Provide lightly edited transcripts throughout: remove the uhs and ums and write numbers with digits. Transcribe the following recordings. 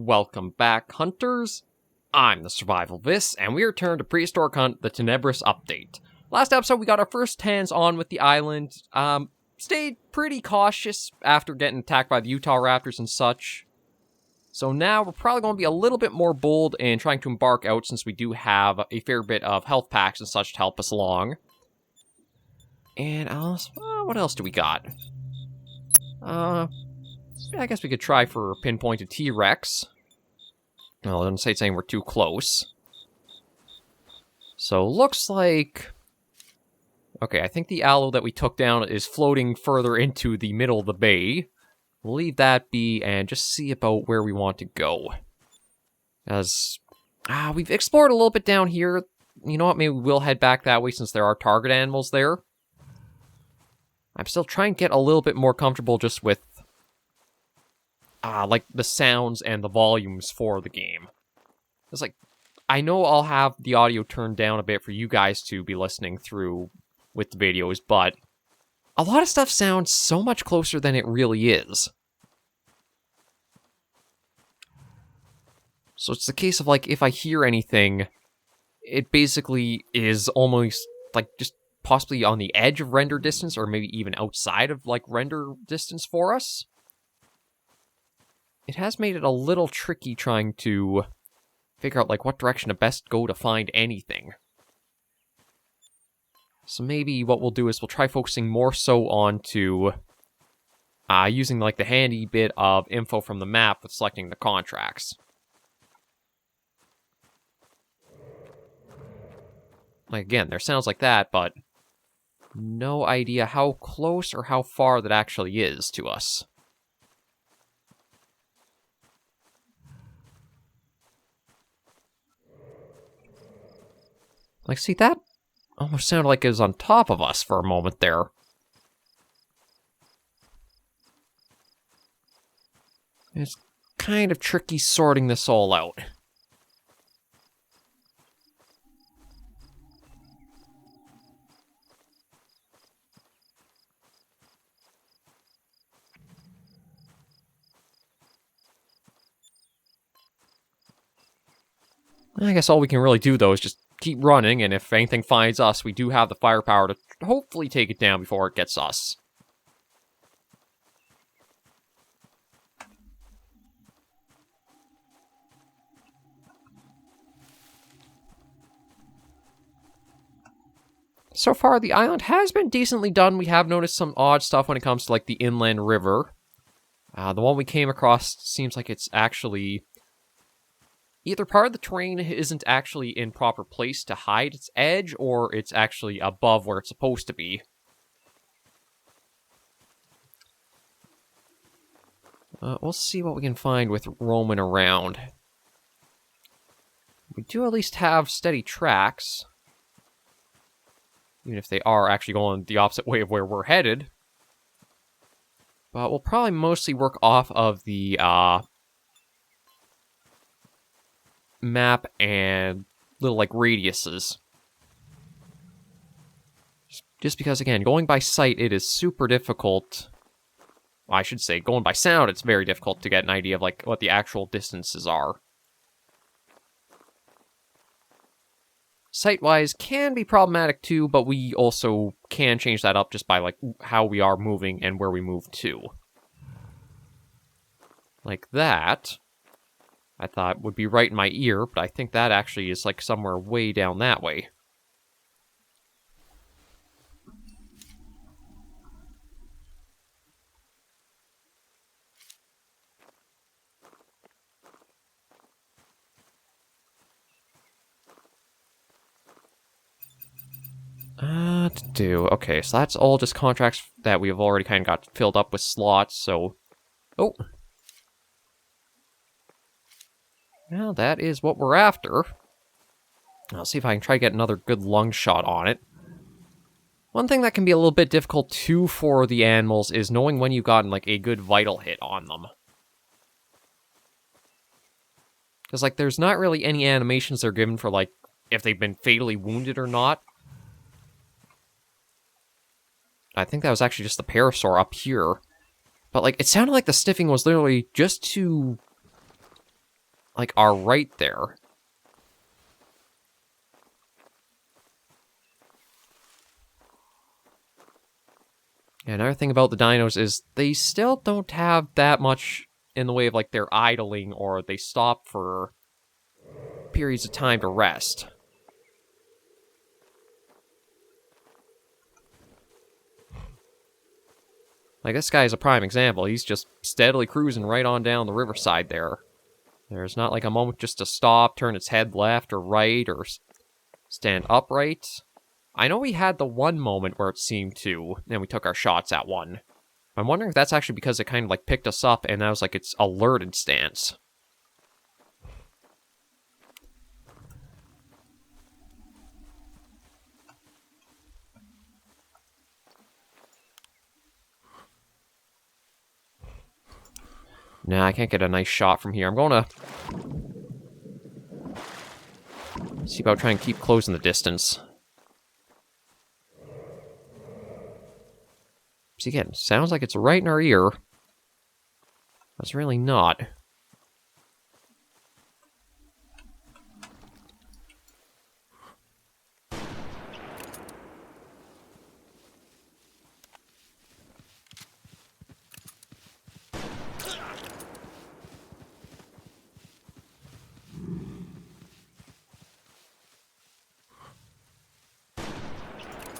Welcome back, hunters. I'm the SurvivalVis, and we return to Prehistoric Hunt, the Tenebris update. Last episode, we got our first hands-on with the island. Stayed pretty cautious after getting attacked by the Utah Raptors and such. So now we're probably going to be a little bit more bold in trying to embark out, since we do have a fair bit of health packs and such to help us along. And what else do we got? I guess we could try for pinpointed T-Rex. Well, I didn't say it's anywhere too close. So, looks like... Okay, I think the allo that we took down is floating further into the middle of the bay. We'll leave that be and just see about where we want to go. As we've explored a little bit down here. You know what, maybe we'll head back that way since there are target animals there. I'm still trying to get a little bit more comfortable just with like the sounds and the volumes for the game. It's like, I know I'll have the audio turned down a bit for you guys to be listening through with the videos, but a lot of stuff sounds so much closer than it really is. So it's the case of, like, if I hear anything, it basically is almost, like, just possibly on the edge of render distance, or maybe even outside of, like, render distance for us. It has made it a little tricky trying to figure out, like, what direction to best go to find anything. So maybe what we'll do is we'll try focusing more so onto using, like, the handy bit of info from the map with selecting the contracts. Like, again, there sounds like that, but no idea how close or how far that actually is to us. Like, see, that almost sounded like it was on top of us for a moment there. It's kind of tricky sorting this all out. I guess all we can really do, though, is just keep running, and if anything finds us, we do have the firepower to hopefully take it down before it gets us. So far, the island has been decently done. We have noticed some odd stuff when it comes to, like, the inland river. The one we came across seems like it's actually... either part of the terrain isn't actually in proper place to hide its edge, or it's actually above where it's supposed to be. We'll see what we can find with roaming around. We do at least have steady tracks. Even if they are actually going the opposite way of where we're headed. But we'll probably mostly work off of the, map and little, like, radiuses. Just because, again, going by sight, it is super difficult. Well, I should say, going by sound, it's very difficult to get an idea of, like, what the actual distances are. Sight-wise can be problematic too, but we also can change that up just by, like, how we are moving and where we move to. Like that. I thought would be right in my ear, but I think that actually is, like, somewhere way down that way. Okay, so that's all just contracts that we have already kind of got filled up with slots, so... Oh! Well, that is what we're after. I'll see if I can try to get another good lung shot on it. One thing that can be a little bit difficult, too, for the animals is knowing when you've gotten, like, a good vital hit on them. Because, like, there's not really any animations they're given for, like, if they've been fatally wounded or not. I think that was actually just the parasaur up here. But, like, it sounded like the sniffing was literally just to like, are right there. Yeah, another thing about the dinos is they still don't have that much in the way of, like, their idling, or they stop for periods of time to rest. Like, this guy is a prime example. He's just steadily cruising right on down the riverside there. There's not, like, a moment just to stop, turn its head left or right, or stand upright. I know we had the one moment where it seemed to, and we took our shots at one. I'm wondering if that's actually because it kind of, like, picked us up, and that was, like, its alerted stance. Nah, I can't get a nice shot from here. I'm going to see about trying to keep closing the distance. See, again, sounds like it's right in our ear. But it's really not.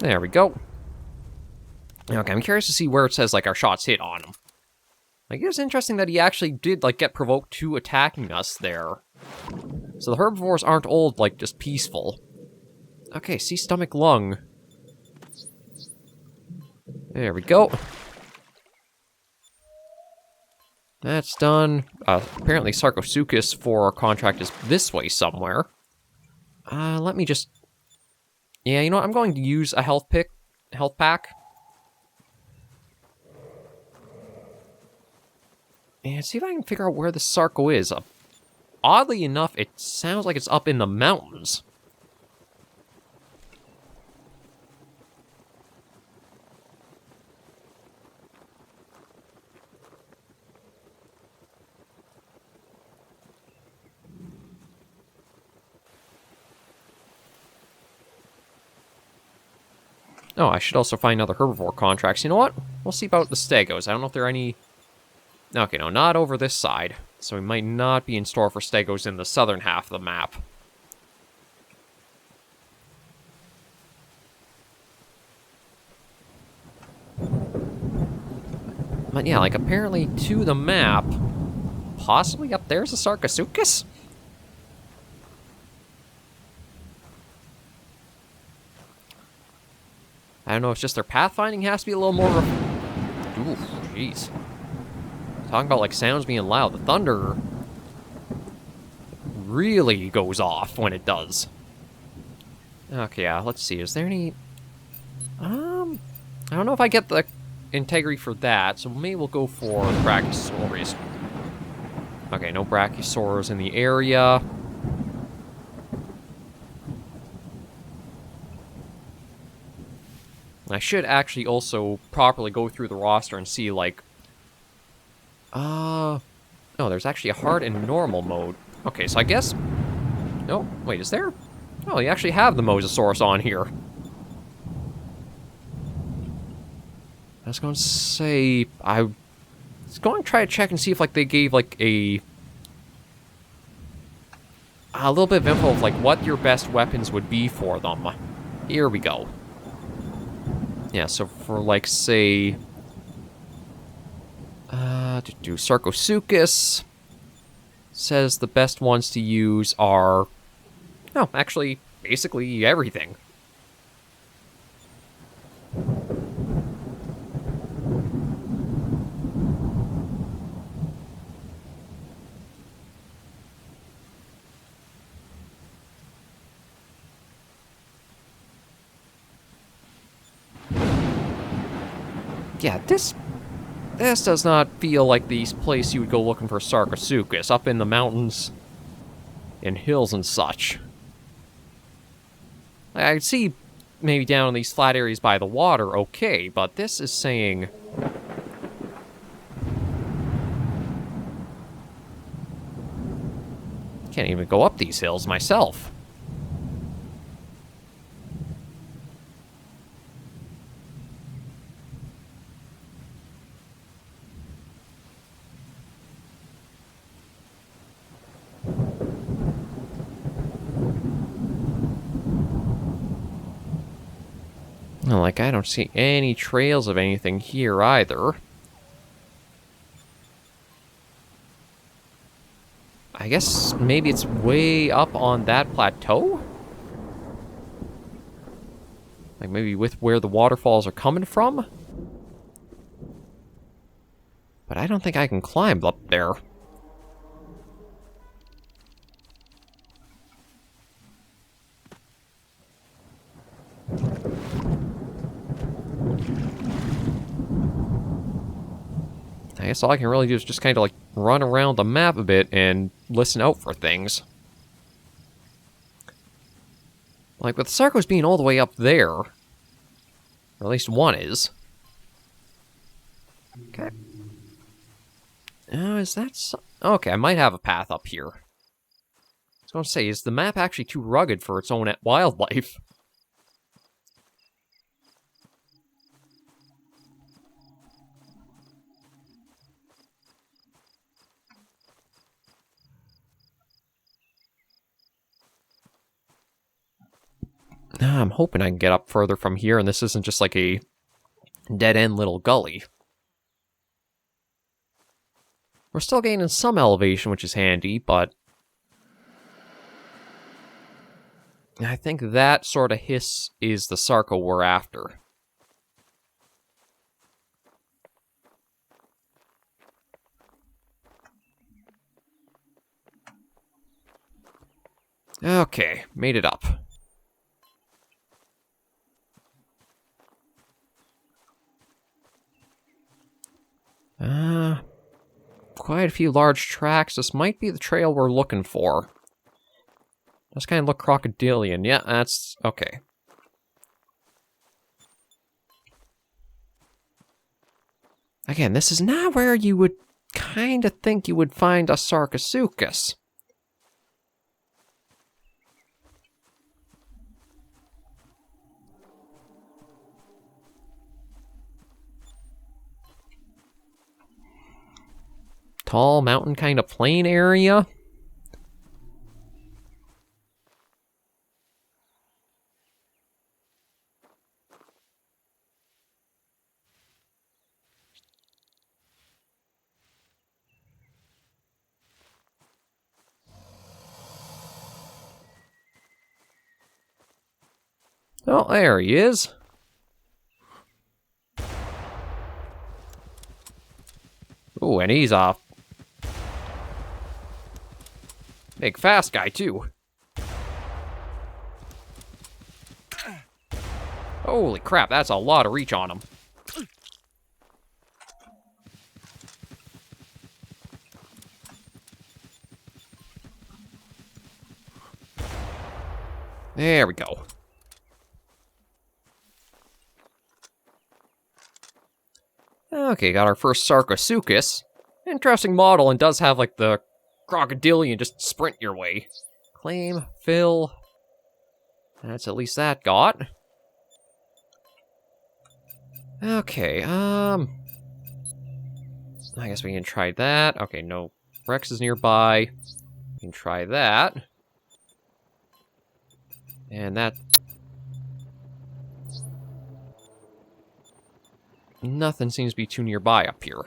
There we go. Okay, I'm curious to see where it says, like, our shots hit on him. Like, it was interesting that he actually did, like, get provoked to attacking us there. So the herbivores aren't old, like, just peaceful. Okay, see stomach lung. There we go. That's done. Apparently Sarcosuchus for our contract is this way somewhere. Let me just... Yeah, you know what? I'm going to use a health pack. And see if I can figure out where the Sarco is. Oddly enough, it sounds like it's up in the mountains. Oh, I should also find other herbivore contracts. You know what? We'll see about the stegos. I don't know if there are any... Okay, no, not over this side. So we might not be in store for stegos in the southern half of the map. But yeah, like, apparently to the map, possibly up there's a Sarcosuchus? I don't know, it's just their pathfinding has to be a little more... Ooh, jeez. Talking about, like, sounds being loud. The thunder really goes off when it does. Okay, yeah, let's see. Is there any... I don't know if I get the integrity for that, so maybe we'll go for Brachiosaurus. Okay, no Brachiosaurs in the area. I should actually also properly go through the roster and see, like... Oh, there's actually a hard and normal mode. Okay, so I guess... No, wait, is there? Oh, you actually have the Mosasaurus on here. I was going to say... I was going to try to check and see if, like, they gave, like, a little bit of info of, like, what your best weapons would be for them. Here we go. Yeah, so for, like, say... to do Sarcosuchus, says the best ones to use are... No, actually, basically everything. Yeah, this does not feel like the place you would go looking for Sarcosuchus, up in the mountains and hills and such. I could see maybe down in these flat areas by the water, okay, but this is saying... Can't even go up these hills myself. Like, I don't see any trails of anything here either. I guess maybe it's way up on that plateau? Like, maybe with where the waterfalls are coming from? But I don't think I can climb up there. I guess all I can really do is just kind of like run around the map a bit and listen out for things. Like with Sarcos being all the way up there, or at least one is. Okay. Is that so? Okay, I might have a path up here. I was going to say, is the map actually too rugged for its own wildlife? I'm hoping I can get up further from here, and this isn't just like a dead-end little gully. We're still gaining some elevation, which is handy, but I think that sort of hiss is the Sarco we're after. Okay, made it up. Quite a few large tracks. This might be the trail we're looking for. Does kind of look crocodilian. Yeah, that's okay. Again, this is not where you would kind of think you would find a Sarcosuchus. Tall mountain kind of plain area. Oh, there he is. Oh, and he's a big fast guy, too. Holy crap, that's a lot of reach on him. There we go. Okay, got our first Sarcosuchus. Interesting model, and does have, like, the crocodilian just sprint your way. Claim, fill. That's at least that got. Okay, I guess we can try that. Okay, no Rex is nearby. We can try that. And that... Nothing seems to be too nearby up here.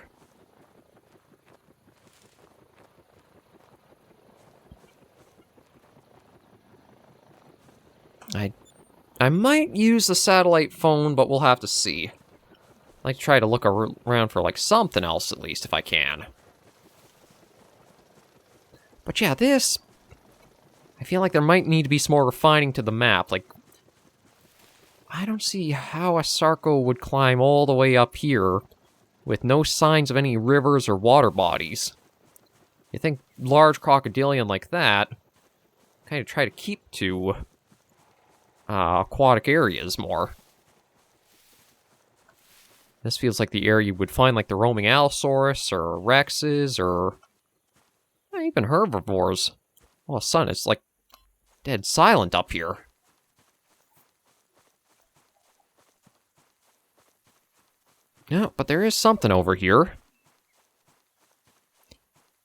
I might use the satellite phone, but we'll have to see. I'd like to try to look around for, like, something else, at least, if I can. But yeah, this... I feel like there might need to be some more refining to the map. Like, I don't see how a Sarco would climb all the way up here with no signs of any rivers or water bodies. You think large crocodilian like that kind of try to keep to aquatic areas more. This feels like the area you would find like the roaming Allosaurus or Rexes or even herbivores. All of a sudden, it's like dead silent up here. Yeah, but there is something over here.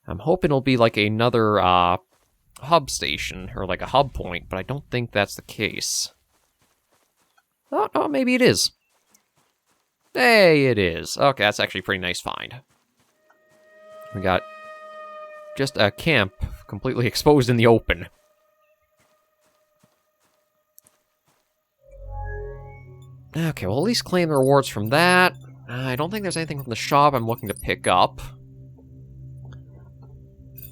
I'm hoping it'll be like another hub station, or like a hub point, but I don't think that's the case. Oh, no, maybe it is. Hey, it is. Okay, that's actually a pretty nice find. We got just a camp completely exposed in the open. Okay, well, at least claim the rewards from that. I don't think there's anything from the shop I'm looking to pick up.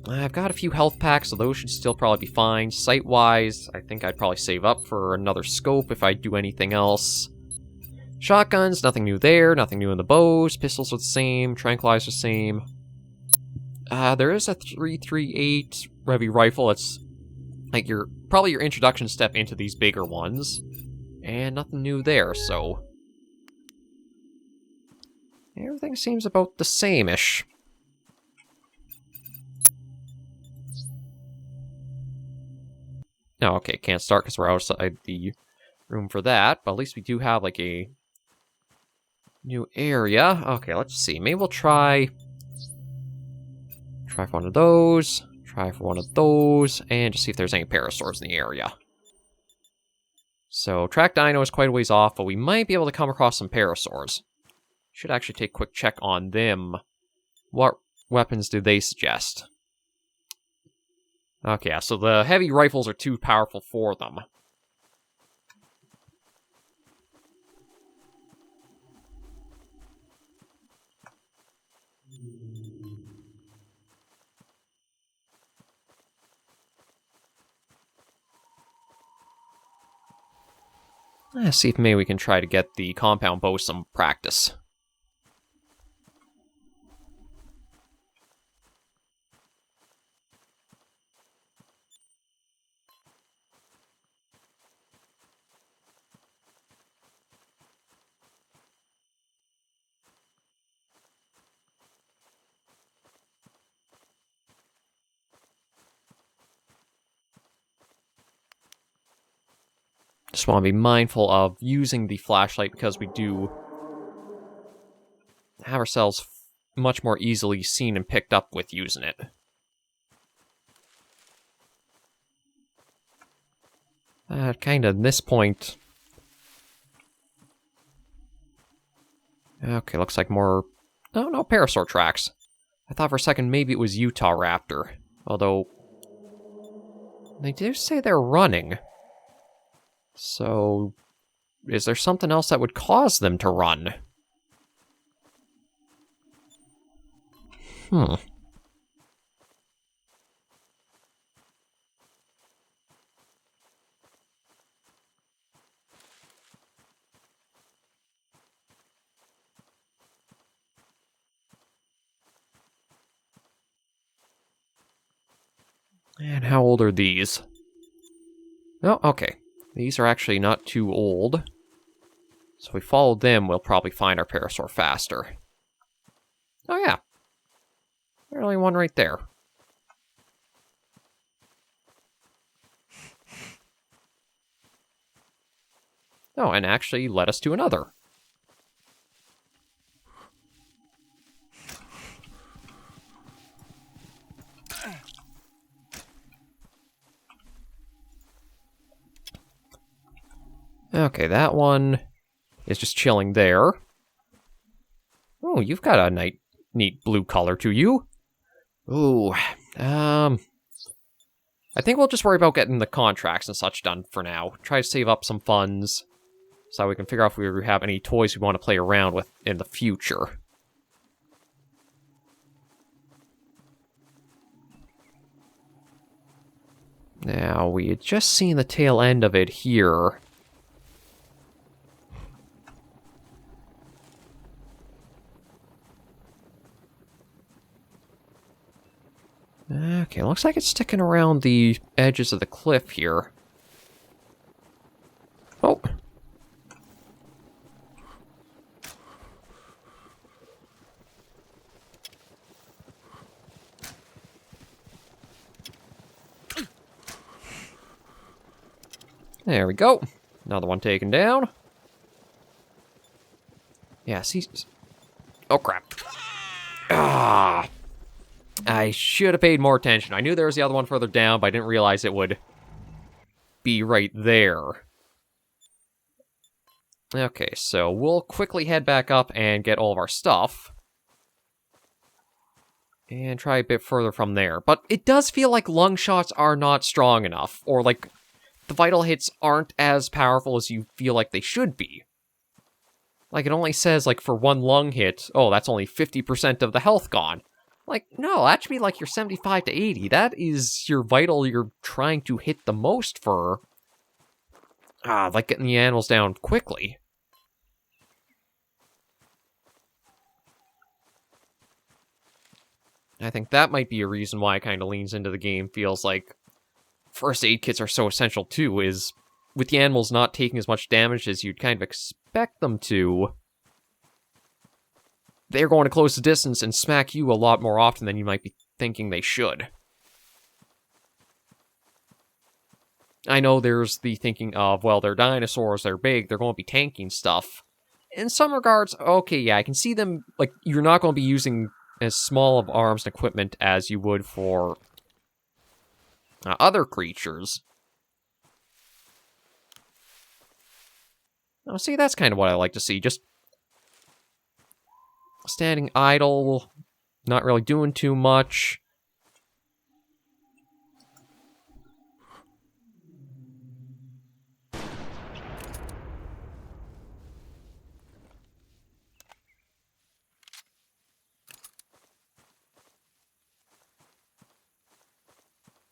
I've got a few health packs, so those should still probably be fine. Sight-wise, I think I'd probably save up for another scope if I do anything else. Shotguns, nothing new there, nothing new in the bows. Pistols are the same, tranquilizers the same. There is a 338 Revy rifle. It's like probably your introduction step into these bigger ones. And nothing new there, so everything seems about the same-ish. Oh, okay, can't start because we're outside the room for that, but at least we do have, like, a new area. Okay, let's see. Maybe we'll try for one of those, try for one of those, and just see if there's any parasaurs in the area. So, track dino is quite a ways off, but we might be able to come across some parasaurs. Should actually take a quick check on them. What weapons do they suggest? Okay, so the heavy rifles are too powerful for them. Let's see if maybe we can try to get the compound bow some practice. Just want to be mindful of using the flashlight because we do have ourselves much more easily seen and picked up with using it. Kind of, at this point... Okay, looks like more... Oh, no parasaur tracks. I thought for a second maybe it was Utah Raptor. Although... They do say they're running. So... Is there something else that would cause them to run? And how old are these? Oh, okay. These are actually not too old. So if we follow them, we'll probably find our parasaur faster. Oh yeah. There's only one right there. Oh, and actually led us to another. Okay, that one is just chilling there. Oh, you've got a neat blue color to you. Ooh, I think we'll just worry about getting the contracts and such done for now. Try to save up some funds so we can figure out if we have any toys we want to play around with in the future. Now, we had just seen the tail end of it here. Okay, looks like it's sticking around the edges of the cliff here. Oh. There we go. Another one taken down. Yeah, see... Oh, crap. Ah! I should have paid more attention. I knew there was the other one further down, but I didn't realize it would be right there. Okay, so we'll quickly head back up and get all of our stuff. And try a bit further from there. But it does feel like lung shots are not strong enough, or like the vital hits aren't as powerful as you feel like they should be. Like, it only says, like, for one lung hit, oh, that's only 50% of the health gone. Like, no, that should be like your 75 to 80. That is your vital you're trying to hit the most for, like, getting the animals down quickly. I think that might be a reason why it kind of leans into the game, feels like first aid kits are so essential too, is with the animals not taking as much damage as you'd kind of expect them to, they're going to close the distance and smack you a lot more often than you might be thinking they should. I know there's the thinking of, well, they're dinosaurs, they're big, they're going to be tanking stuff. In some regards, okay, yeah, I can see them, like, you're not going to be using as small of arms and equipment as you would for other creatures. Oh, see, that's kind of what I like to see. Just standing idle, not really doing too much.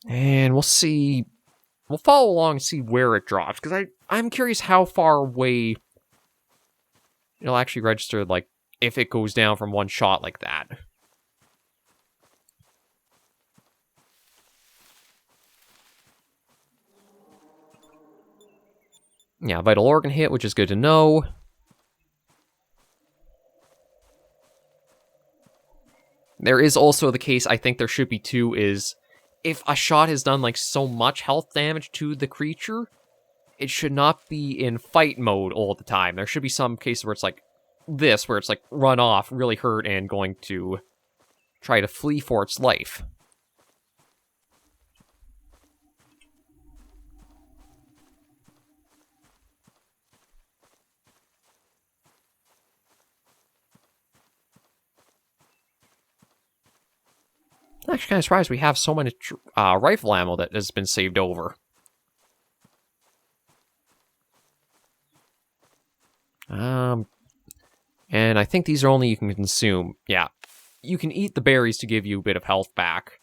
And we'll see. We'll follow along and see where it drops, because I'm curious how far away it'll actually register, like, if it goes down from one shot like that. Yeah, vital organ hit, which is good to know. There is also the case, I think there should be too, is if a shot has done, like, so much health damage to the creature, it should not be in fight mode all the time. There should be some cases where it's like this, where it's like run off, really hurt, and going to try to flee for its life. I'm actually kind of surprised we have so much rifle ammo that has been saved over. And I think these are only you can consume. Yeah, you can eat the berries to give you a bit of health back.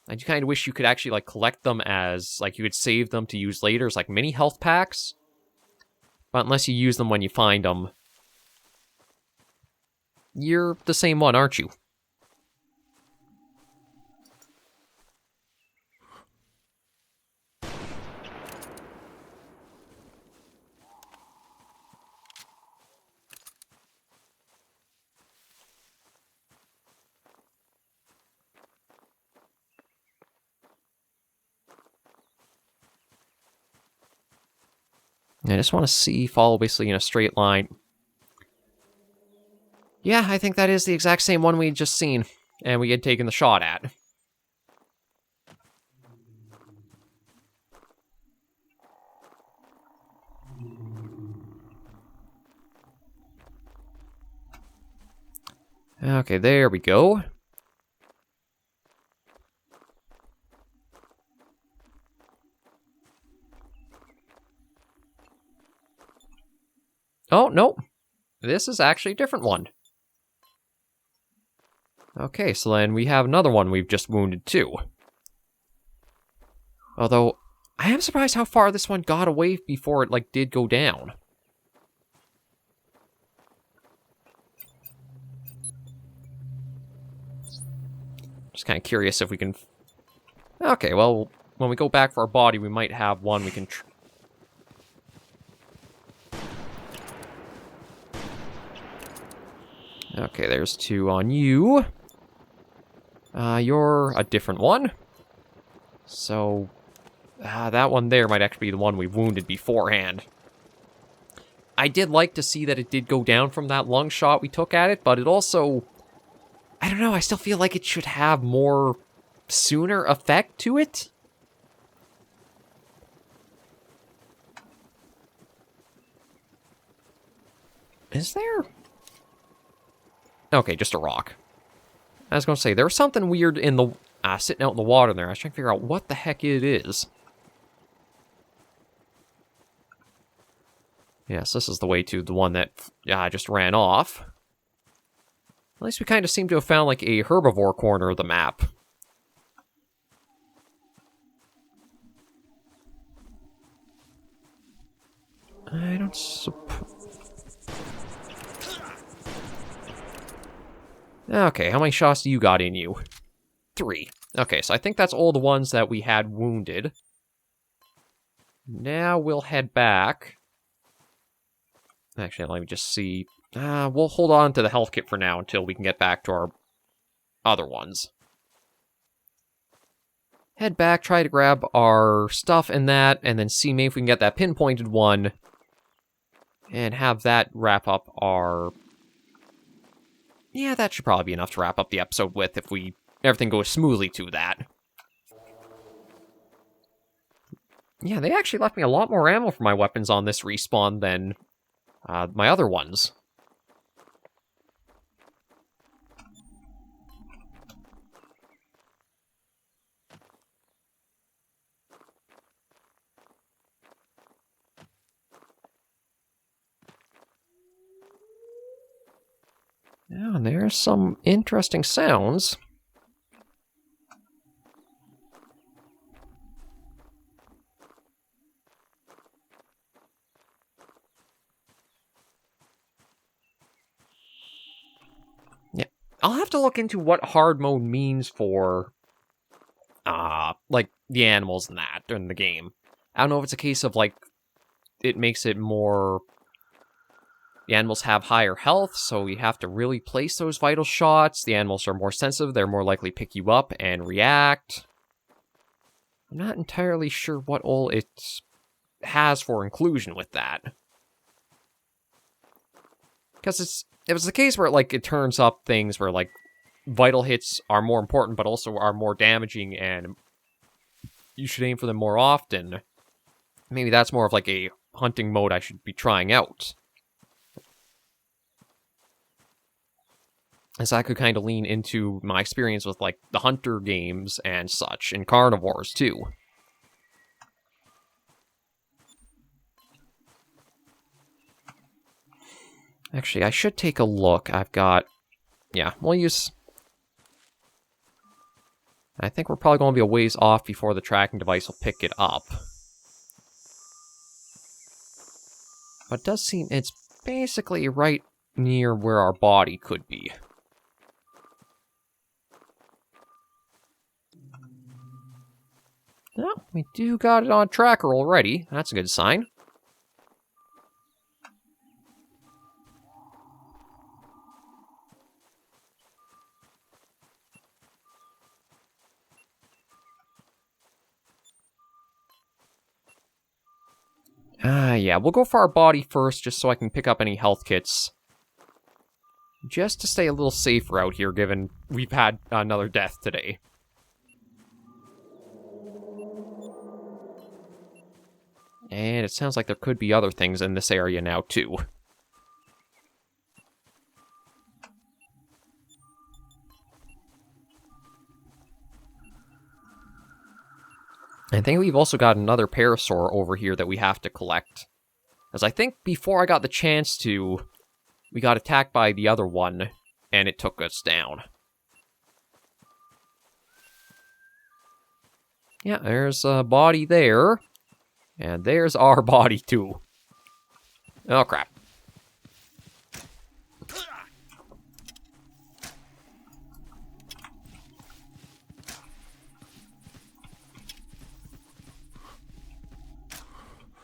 I do kind of wish you could actually, like, collect them as, like, you could save them to use later as, like, mini health packs. But unless you use them when you find them, you're the same one, aren't you? I just want to follow basically in a straight line. Yeah, I think that is the exact same one we had just seen, and we had taken the shot at. Okay, there we go. Oh, no. This is actually a different one. Okay, so then we have another one we've just wounded too. Although, I am surprised how far this one got away before it, like, did go down. Just kind of curious if we can... Okay, well, when we go back for our body, we might have one we can... Okay, there's two on you. You're a different one. So, That one there might actually be the one we wounded beforehand. I did like to see that it did go down from that lung shot we took at it, but it also... I don't know, I still feel like it should have more sooner effect to it. Is there? Okay, just a rock. I was going to say, there was something weird in the... sitting out in the water there. I was trying to figure out what the heck it is. Yes, this is the way to the one that just ran off. At least we kind of seem to have found, like, a herbivore corner of the map. I don't Okay, how many shots do you got in you? 3. Okay, so I think that's all the ones that we had wounded. Now we'll head back. Actually, let me just see. We'll hold on to the health kit for now until we can get back to our other ones. Head back, try to grab our stuff and that, and then see maybe if we can get that pinpointed one. And have that wrap up our... Yeah, that should probably be enough to wrap up the episode with if everything goes smoothly to that. Yeah, they actually left me a lot more ammo for my weapons on this respawn than my other ones. Yeah, and there's some interesting sounds. Yeah, I'll have to look into what hard mode means for, like, the animals and that in the game. I don't know if it's a case of, like, it makes it more... The animals have higher health, so you have to really place those vital shots. The animals are more sensitive, they're more likely to pick you up and react. I'm not entirely sure what all it has for inclusion with that. Because it was the case where, like, it turns up things where, like, vital hits are more important, but also are more damaging, and you should aim for them more often. Maybe that's more of, like, a hunting mode I should be trying out. As I could kind of lean into my experience with, like, the hunter games and such, and carnivores, too. Actually, I should take a look. I've got... Yeah, we'll use... I think we're probably going to be a ways off before the tracking device will pick it up. But it does seem it's basically right near where our body could be. Oh, we do got it on tracker already. That's a good sign. Yeah, we'll go for our body first, just so I can pick up any health kits. Just to stay a little safer out here, given we've had another death today. And it sounds like there could be other things in this area now, too. I think we've also got another parasaur over here that we have to collect. As I think before I got the chance to, we got attacked by the other one, and it took us down. Yeah, there's a body there. And there's our body, too. Oh, crap.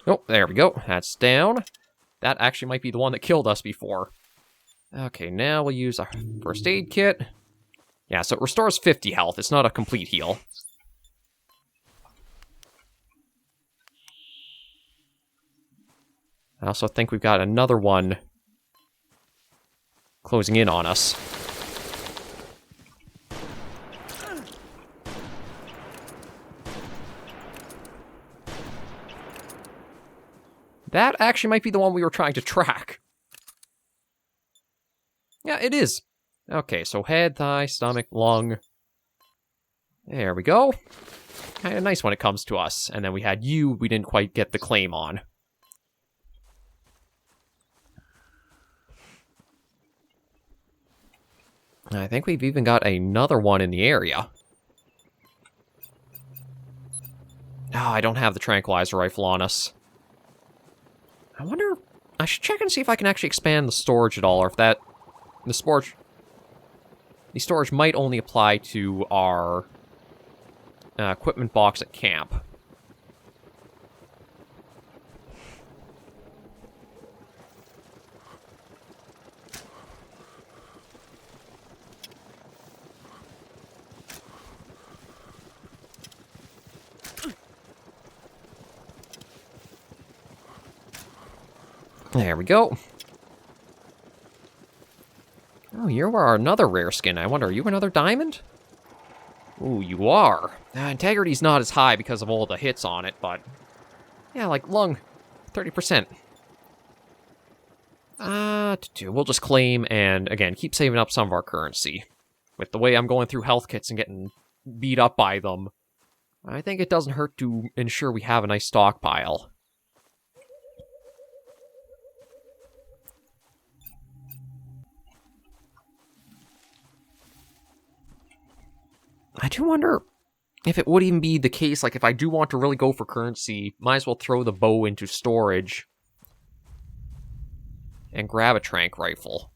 Oh, there we go. That's down. That actually might be the one that killed us before. Okay, now we'll use our first aid kit. Yeah, so it restores 50 health. It's not a complete heal. I also think we've got another one closing in on us. That actually might be the one we were trying to track. Yeah, it is. Okay, so head, thigh, stomach, lung. There we go. Kind of nice when it comes to us. And then we had you, we didn't quite get the claim on. I think we've even got another one in the area. Oh, I don't have the tranquilizer rifle on us. I wonder... I should check and see if I can actually expand the storage at all, or if that... The storage might only apply to our equipment box at camp. There we go. Oh, you are another rare skin. I wonder, are you another diamond? Ooh, you are. Integrity's not as high because of all the hits on it, but... Yeah, like lung. 30%. We'll just claim and, again, keep saving up some of our currency. With the way I'm going through health kits and getting beat up by them, I think it doesn't hurt to ensure we have a nice stockpile. I do wonder if it would even be the case, like, if I do want to really go for currency, might as well throw the bow into storage and grab a tranq rifle.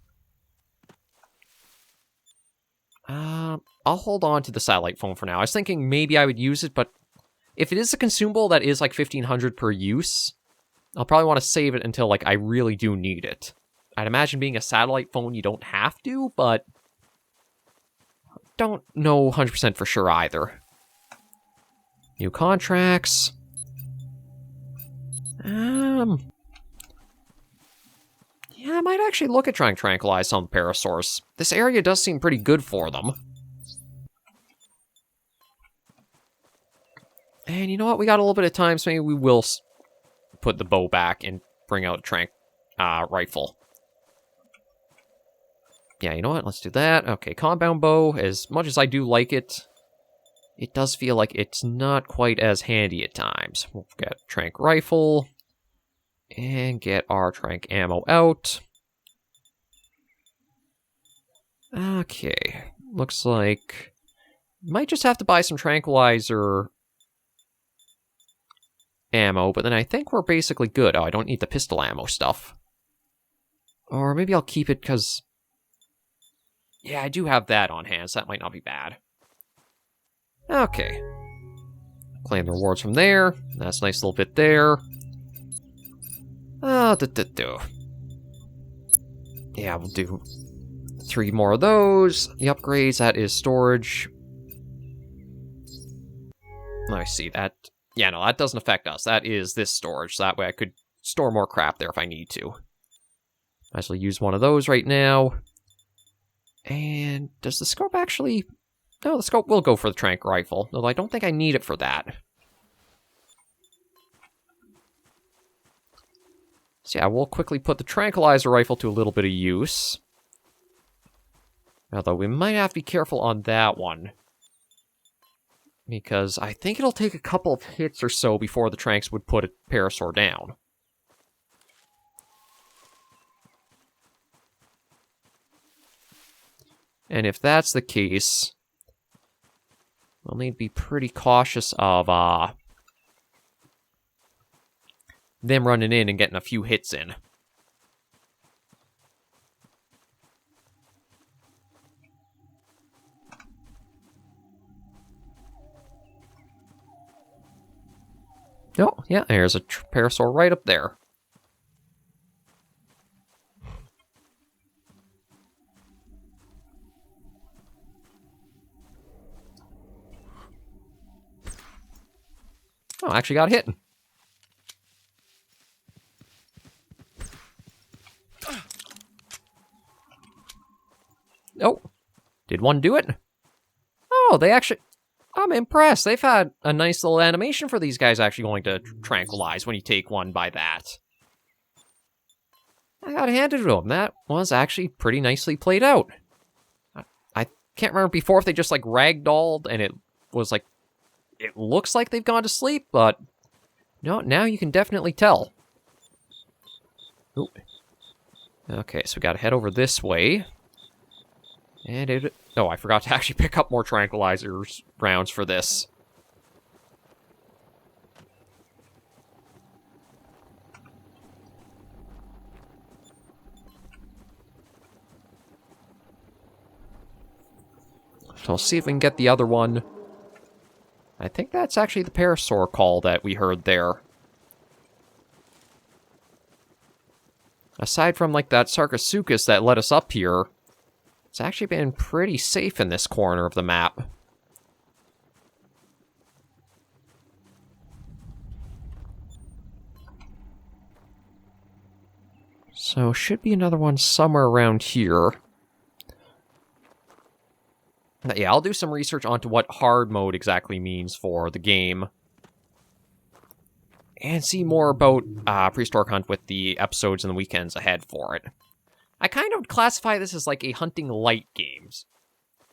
I'll hold on to the satellite phone for now. I was thinking maybe I would use it, but if it is a consumable that is like 1,500 per use, I'll probably want to save it until, like, I really do need it. I'd imagine being a satellite phone, you don't have to, but... don't know 100% for sure either. New contracts. Yeah, I might actually look at trying to tranquilize some parasaurs. This area does seem pretty good for them. And you know what? We got a little bit of time, so maybe we will put the bow back and bring out a tranq rifle. Yeah, you know what? Let's do that. Okay, compound bow. As much as I do like it, it does feel like it's not quite as handy at times. We'll get a tranq rifle and get our tranq ammo out. Okay, looks like might just have to buy some tranquilizer ammo, but then I think we're basically good. Oh, I don't need the pistol ammo stuff. Or maybe I'll keep it because... yeah, I do have that on hand, so that might not be bad. Okay. Claim the rewards from there. That's a nice little bit there. Yeah, we'll do 3 more of those. The upgrades, that is storage. I see that. Yeah, no, that doesn't affect us. That is this storage, so that way I could store more crap there if I need to. Might as well use one of those right now. And does the scope actually... no, the scope will go for the tranq rifle, although I don't think I need it for that. So yeah, we'll quickly put the tranquilizer rifle to a little bit of use. Although we might have to be careful on that one. Because I think it'll take a couple of hits or so before the tranqs would put a parasaur down. And if that's the case, we'll need to be pretty cautious of them running in and getting a few hits in. Oh, yeah, there's a parasaur right up there. Oh, I actually got hit. Oh, did one do it? Oh, they actually... I'm impressed. They've had a nice little animation for these guys actually going to tranquilize when you take one by that. I gotta hand it to them. That was actually pretty nicely played out. I can't remember before if they just, like, ragdolled and it was, like... It looks like they've gone to sleep, but... No, now you can definitely tell. Ooh. Okay, so we gotta head over this way. And it... Oh, I forgot to actually pick up more tranquilizers rounds for this. So we'll see if we can get the other one. I think that's actually the Parasaur call that we heard there. Aside from, like, that Sarcosuchus that led us up here, it's actually been pretty safe in this corner of the map. So, should be another one somewhere around here. But yeah, I'll do some research onto what hard mode exactly means for the game. And see more about Prehistoric Hunt with the episodes and the weekends ahead for it. I kind of classify this as like a hunting light games.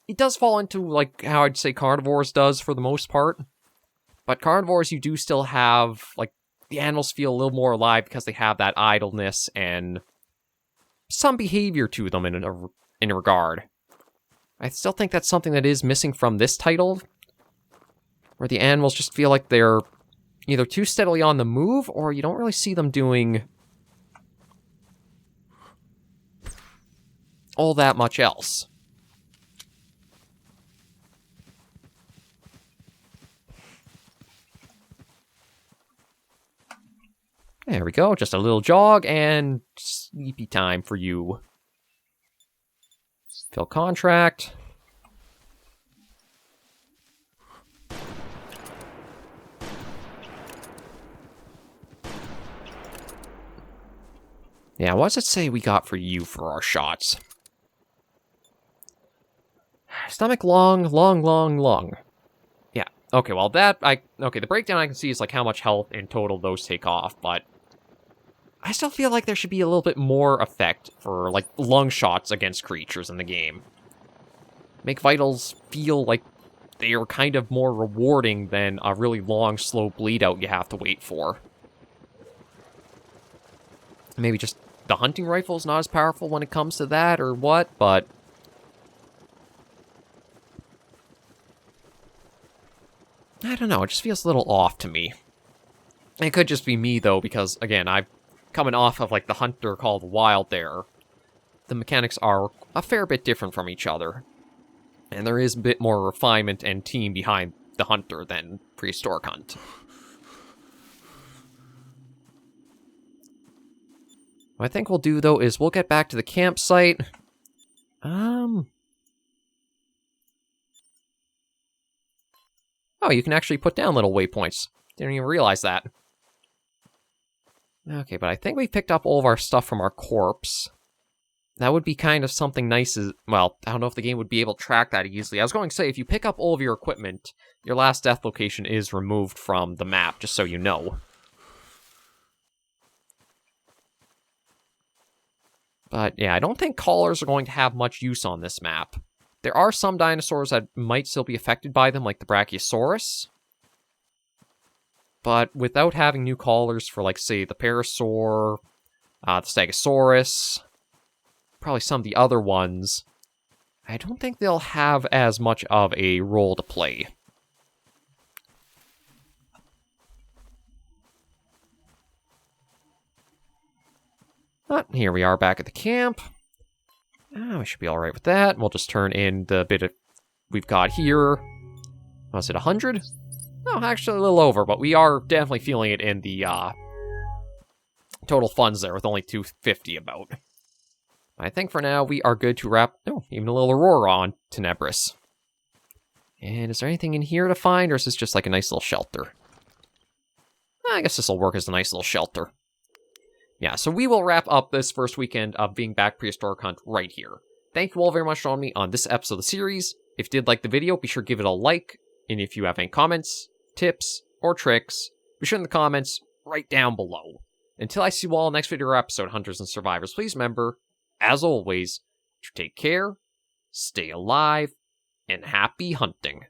It does fall into like how I'd say Carnivores does for the most part. But Carnivores, you do still have, like, the animals feel a little more alive because they have that idleness and some behavior to them in a regard. I still think that's something that is missing from this title, where the animals just feel like they're either too steadily on the move, or you don't really see them doing all that much else. There we go, just a little jog and sleepy time for you. Fill contract. Yeah, what does it say we got for you for our shots? Stomach long, long, long, long. Yeah, okay, well okay, the breakdown I can see is like how much health in total those take off, but I still feel like there should be a little bit more effect for, like, lung shots against creatures in the game. Make vitals feel like they are kind of more rewarding than a really long, slow bleed out you have to wait for. Maybe just the hunting rifle's not as powerful when it comes to that or what, but I don't know, it just feels a little off to me. It could just be me, though, because, again, I'm coming off of, like, the hunter called Wild there. The mechanics are a fair bit different from each other. And there is a bit more refinement and team behind the hunter than Prehistoric Hunt. What I think we'll do, though, is we'll get back to the campsite. Oh, you can actually put down little waypoints. Didn't even realize that. Okay, but I think we picked up all of our stuff from our corpse. That would be kind of something nice as... Well, I don't know if the game would be able to track that easily. I was going to say, if you pick up all of your equipment, your last death location is removed from the map, just so you know. But yeah, I don't think collars are going to have much use on this map. There are some dinosaurs that might still be affected by them, like the Brachiosaurus. But without having new collars for, like, say, the Parasaur, the Stegosaurus, probably some of the other ones, I don't think they'll have as much of a role to play. But here we are back at the camp. We should be alright with that. We'll just turn in the bit of we've got here. Was it 100? No, actually a little over, but we are definitely feeling it in the total funds there with only 250 about. I think for now we are good to wrap... Oh, even a little Aurora on Tenebris. And is there anything in here to find, or is this just like a nice little shelter? I guess this will work as a nice little shelter. Yeah, so we will wrap up this first weekend of being back Prehistoric Hunt right here. Thank you all very much for joining me on this episode of the series. If you did like the video, be sure to give it a like. And if you have any comments, tips, or tricks, be sure in the comments right down below. Until I see you all in the next video or episode, Hunters and Survivors, please remember, as always, to take care, stay alive, and happy hunting.